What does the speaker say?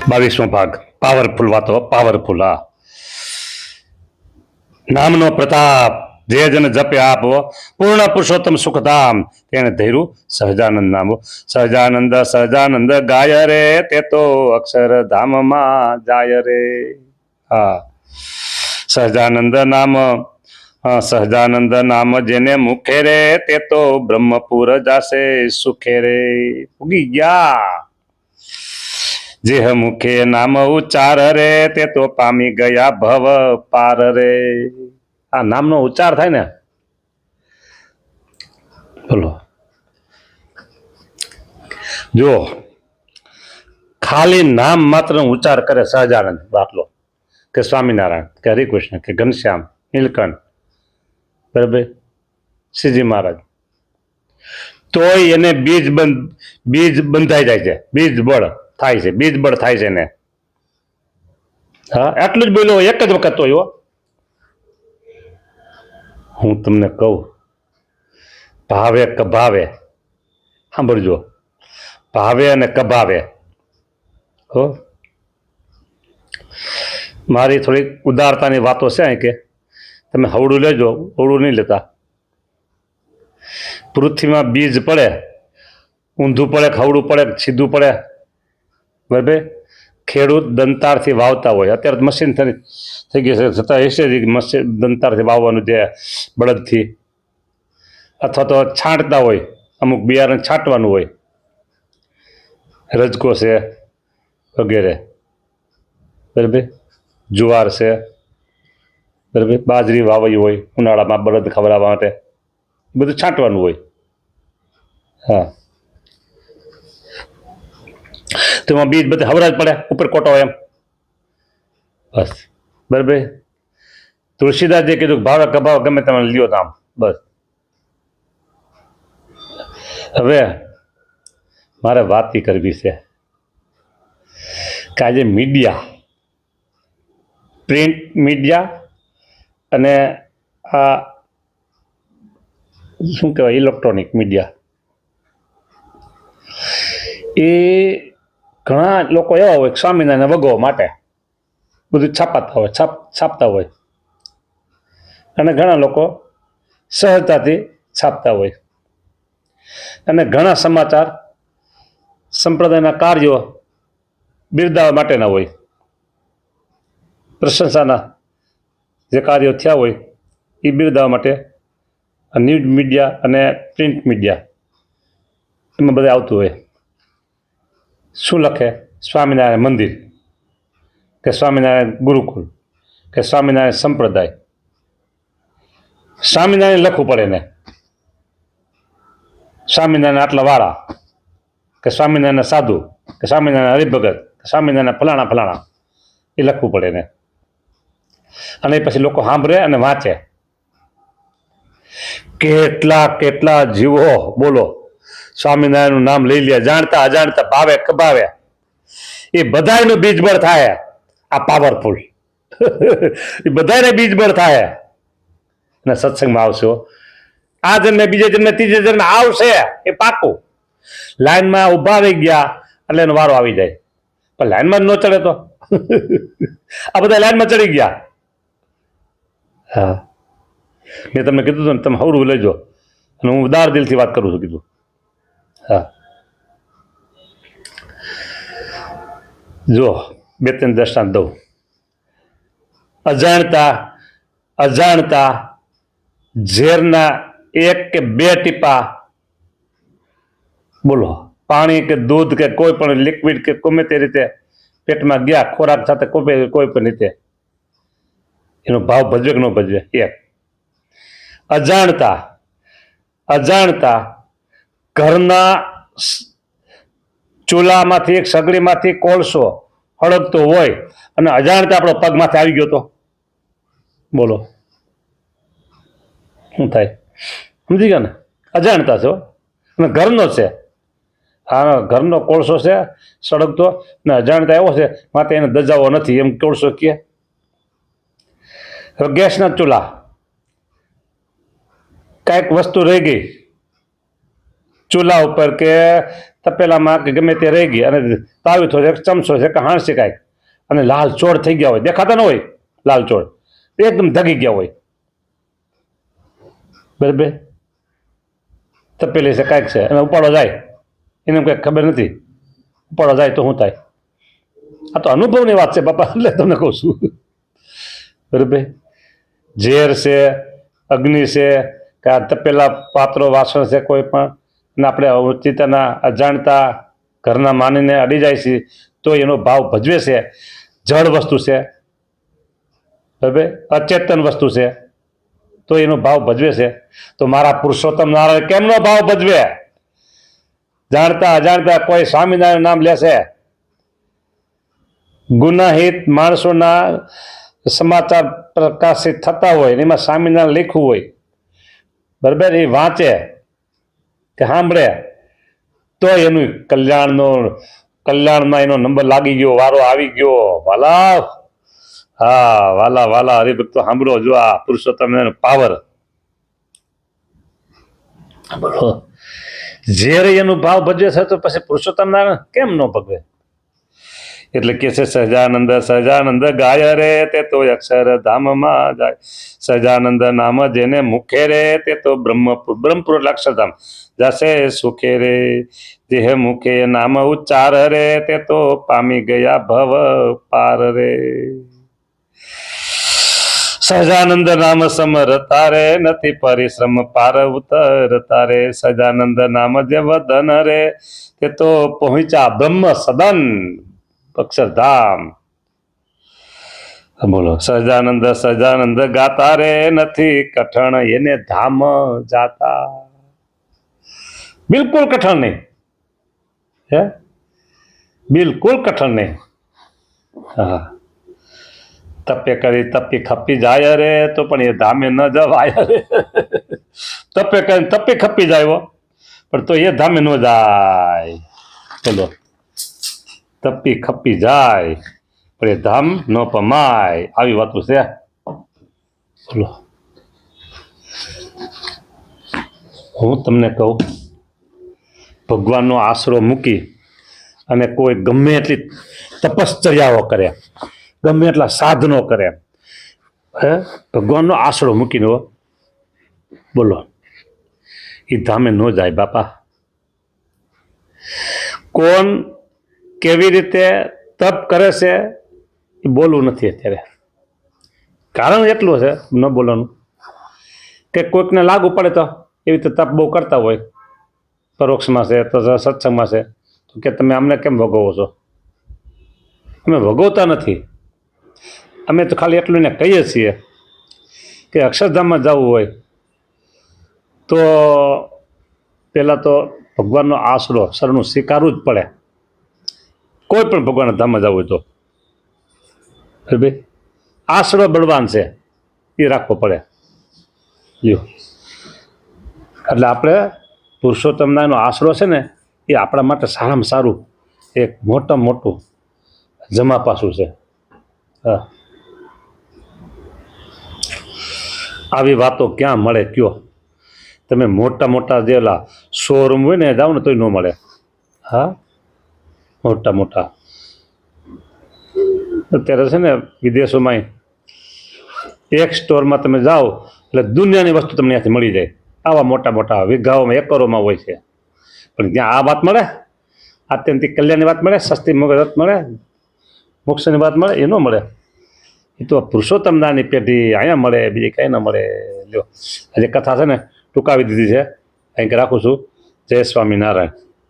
22મો ભાગ પાવરફુલ વાતો પાવરફુલ. હા, નામનો પ્રતાપ જે જન જપે આપો પૂર્ણ પુરુષોત્તમ સુખધામ તેને ધૈર્યું સહજાનંદ નામો. સહજાનંદ સહજાનંદ ગાય રે તે તો અક્ષરધામમાં જાય રે. હા, સહજાનંદ નામ, સહજાનંદ નામ જેને મુખે રે તે તો બ્રહ્મપુર જાશે સુખે રે. ઉગી ગયા જે મુખે નામ ઉચ્ચાર રે તે તો પામી ગયા ભવ પાર રે. આ નામનો ઉચ્ચાર થાય ને, બોલો, જો ખાલી નામ માત્ર ઉચ્ચાર કરે સહજાનંદ, આટલો કે સ્વામિનારાયણ કે હરિકૃષ્ણ કે ઘનશ્યામ નીલકંઠ, બરાબર, શ્રીજી મહારાજ, તોય એને બીજ બંધાઈ જાય છે, બીજ બળ થાય છે, બીજ બળ થાય છે ને. હા, આટલું જ બોલ્યો એક જ વખત તો. હું તમને કહું, ભાવે કભાવે, સાંભળજો, ભાવે અને કભાવે. હો, મારી થોડીક ઉદારતાની વાતો છે કે તમે હવડું લેજો, હવડું નહીં લેતા. પૃથ્વીમાં બીજ પડે, ઊંધું પડે, ખવડું પડે, સીધું પડે, બરાબર. ખેડૂત દંતારથી વાવતા હોય, અત્યારે મશીન થઈ ગઈ છે, છતાં હશે મશીન દંતારથી વાવવાનું, જે બળદથી, અથવા તો છાંટતા હોય, અમુક બિયારણ છાંટવાનું હોય, રજકો છે વગેરે, બરાબર, જુવાર છે, બરાબર, બાજરી વાવી હોય ઉનાળામાં બળદ ખવડાવવા માટે, બધું છાંટવાનું હોય. હા, તેમાં બીજ બધે હવરાજ પડે, ઉપર કોટો એમ, બસ, બરાબર. તુલસીદાસજી કીધું ભાવે કભાવ ગમે તમે લ્યો તો આમ, બસ. હવે મારે વાત કરવી છે કે આજે મીડિયા, પ્રિન્ટ મીડિયા અને આ શું કહેવાય ઇલેક્ટ્રોનિક મીડિયા, એ ઘણા લોકો એવા હોય સ્વામિનારાયણ વગોવા માટે બધું છાપતા હોય, અને ઘણા લોકો સહજતાથી છાપતા હોય, અને ઘણા સમાચાર સંપ્રદાયના કાર્યો બિરદાવવા માટેના હોય, પ્રશંસાના જે કાર્યો થયા હોય એ બિરદાવવા માટે ન્યૂઝ મીડિયા અને પ્રિન્ટ મીડિયા એમાં બધે આવતું હોય. શું લખે? સ્વામિનારાયણ મંદિર, કે સ્વામિનારાયણ ગુરુકુળ, કે સ્વામિનારાયણ સંપ્રદાય. સ્વામિનારાયણ લખવું પડે ને, સ્વામિનારાયણ આટલા વાળા, કે સ્વામિનારાયણ સાધુ, કે સ્વામિનારાયણ હરિભગત, કે સ્વામિનારાયણ ફલાણા ફલાણા, એ લખવું પડે ને. અને પછી લોકો સાંભળે અને વાંચે. કેટલા જીવો, બોલો, સ્વામિનારાયણનું નામ લઈ લે, જાણતા અજાણતા, ભાવે કભાવે, એ બધાયનું બીજબળ થાય. આ પાવરફુલ એ બધાને બીજબળ થાય અને સત્સંગમાં આવશો. આ જન્મે, બીજા જન્મે, ત્રીજા જન્મે આવશે એ પાકું. લાઈનમાં ઉભા રહી ગયા એટલે એનો વારો આવી જાય, પણ લાઈનમાં જ ન ચડે તો આ બધા લાઈનમાં ચડી ગયા. હા, મેં તમને કીધું હતું ને, તમે હવડું લેજો, અને હું ઉદાર દિલથી વાત કરું છું, કીધું. હા, જો બે ત્રણ દ્રષ્ટાંત દઉં. અજાણતા ઝેરના એક કે બે ટીપા, બોલો, પાણી કે દૂધ કે કોઈ પણ લિક્વિડ કે ગમે તે રીતે પેટમાં ગયા, ખોરાક સાથે કોઈ પણ રીતે, એનો ભાવ ભજવે કે ન ભજવે. એક અજાણતા ઘરના ચૂલામાંથી, એક સગડીમાંથી કોલસો હળગતો હોય અને અજાણતા આપણો પગમાંથી આવી ગયો તો, બોલો શું થાય? સમજી ગયા ને? અજાણતા છો અને ઘરનો છે, આ ઘરનો કોળસો છે સળગતો, ને અજાણતા એવો છે માટે એને દજાવો નથી, એમ કોળસો કહે. ગેસના ચૂલા, કાંઈક વસ્તુ રહી ગઈ ચૂલા ઉપર કે તપેલામાં કે ગમે તે રહી ગઈ અને તાવી થોડો એક ચમચો છે કે હાણસી કાંઈક અને લાલ ચોળ થઈ ગયા હોય, દેખાતા ન હોય લાલ ચોળ, એકદમ ધગી ગયા હોય, બરાબર. તપેલી છે કાંઈક છે અને ઉપાડો જાય, એને કંઈક ખબર નથી, ઉપાડો જાય તો શું થાય? આ તો અનુભવની વાત છે બાપા, એટલે તમને કહું છું, બરાબર. ઝેર છે, અગ્નિ છે, કે આ તપેલા પાત્રો વાસણ છે કોઈ પણ, અને આપણે અવચિતાના અજાણતા ઘરના માનીને અડી જાય છે તો એનો ભાવ ભજવે છે. જળ વસ્તુ છે, બરાબર, અચેતન વસ્તુ છે, તો એનો ભાવ ભજવે છે. તો મારા પુરુષોત્તમ નારાયણ કેમનો ભાવ ભજવે? જાણતા અજાણતા કોઈ સ્વામિનારાયણ નામ લેશે, ગુનાહિત માણસોના સમાચાર પ્રકાશિત થતા હોય એમાં સ્વામિનારાયણ લખ્યું હોય, બરાબર, એ વાંચે કે સાંભળે તો એનું કલ્યાણમાં એનો નંબર લાગી ગયો, વારો આવી ગયો. વાલા, હા વાલા વાલા હરિભક્તો સાંભળો, જો આ પુરુષોત્તમ પાવર બોલો. જ્યારે એનું ભાવ ભજવે છે તો પછી પુરુષોત્તમ નારાયણ કેમ ન ભગવે? એટલે કે છે સહજાનંદ ગાય રે તે તો અક્ષરધામમાં જાય, સહજાનંદ નામ જેને મુખે રે તે તો બ્રહ્મપુર એટલે અક્ષરધામ જશે સુખે રે, દેહ મુખે નામ ઉચ્ચાર રે તે તો પામી ગયા ભવ પાર રે. સહજાનંદ નામ સમરતા રે નથી પરિશ્રમ પાર ઉતરતા રે, સહજાનંદ નામ જે વદન રે તે તો પહોંચ્યા બ્રહ્મ સદન અક્ષરધામ. બોલો. સહજાનંદ ગાતા રે નથી કઠણ એને ધામ જાતા. બિલકુલ કઠણ નહીં, હે બિલકુલ કઠણ નહીં. હા, તપે કરી તપી ખપી જાય રે તો પણ એ ધામે ન જવાય રે. તપે કરીને તપી ખપી જાય પણ તો એ ધામે ન જાય. બોલો, તપી ખપી જાય પણ એ ધામ ન પમાય, આવી વાતો છે. બોલો, હું તમને કહું, ભગવાનનો આશરો મૂકી અને કોઈ ગમે એટલી તપશ્ચર્યાઓ કરે, ગમે એટલા સાધનો કરે, હે ભગવાનનો આશરો મૂકીને બોલો એ ધામે ન જાય બાપા. કોણ કેવી રીતે તપ કરે છે એ બોલવું નથી અત્યારે. કારણ એટલું છે ન બોલવાનું કે કોઈકને લાગુ પડે તો એવી રીતે તપ બહુ કરતા હોય, પરોક્ષમાં છે તો સત્સંગમાં છે, તો કે તમે અમને કેમ ભોગવો છો? અમે ભોગવતા નથી, અમે તો ખાલી એટલું ને કહીએ છીએ કે અક્ષરધામમાં જવું હોય તો પહેલાં તો ભગવાનનો આશરો શરણું સ્વીકારવું જ પડે. કોઈ પણ ભગવાનના ધામમાં જવું હોય તો બરાબર, આશરો બળવાન છે એ રાખવો પડે. લ્યો, એટલે આપણે પુરુષોત્તમનો આશરો છે ને એ આપણા માટે સારામાં સારું એક મોટામાં મોટું જમા પાસું છે. હા, આવી વાતો ક્યાં મળે કયો? તમે મોટા મોટા જેલા શોરૂમ હોય ને જાઓ ને તોય ન મળે. હા, મોટા મોટા અત્યારે છે ને વિદેશોમાં એક સ્ટોરમાં તમે જાઓ એટલે દુનિયાની વસ્તુ તમને ત્યાંથી મળી જાય. આવા મોટા મોટા વીઘાઓમાં એકરોમાં હોય છે, પણ ત્યાં આ વાત મળે, આત્યંતિક કલ્યાણની વાત મળે, સસ્તી વાત મળે, મોક્ષની વાત મળે, એ ન મળે. એ તો પુરુષોત્તમની પેઢી અહીંયા મળે, બીજી કંઈ ન મળે. લ્યો, આજે કથા છે ને ટૂંકાવી દીધી છે, અહીં રાખું છું. જય સ્વામિનારાયણ.